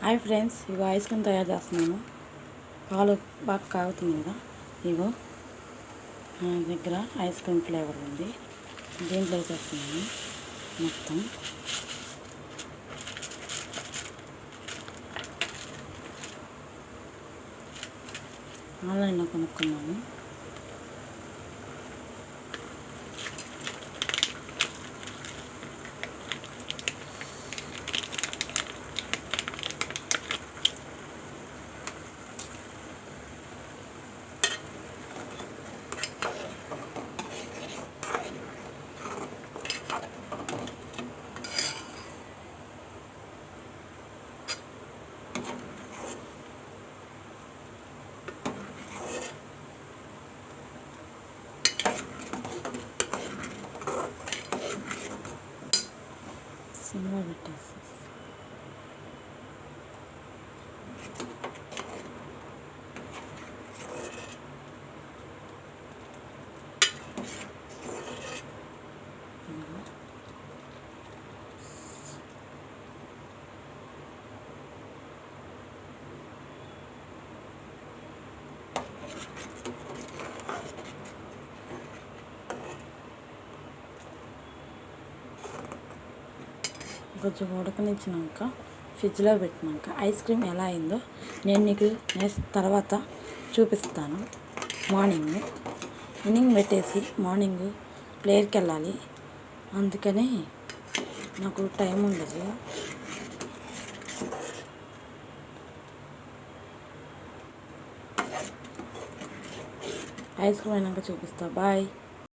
Hi friends, ఇగో ice cream తయారు చేస్తున్నాను. పాలు బాగా కాగుతుంది కదా. ఇగో నా దగ్గర ఐస్ క్రీమ్ ఫ్లేవర్ ఉంది. దీంట్లో వేసేస్తున్నాను మొత్తం. ఆన్లైన్లో కొనుక్కున్నాను. సిమ్లో పెట్టేసి కొంచెం ఉడకనిచ్చినాక ఫ్రిడ్జ్లో పెట్టినాక ఐస్ క్రీమ్ ఎలా అయిందో నేను నీకు నెక్స్ట్ తర్వాత చూపిస్తాను. మార్నింగ్ పెట్టేసి మార్నింగ్ ప్లేయర్కి వెళ్ళాలి, అందుకని నాకు టైం ఉండదు. ఐస్ క్రీమ్ అయినాక చూపిస్తా. బాయ్.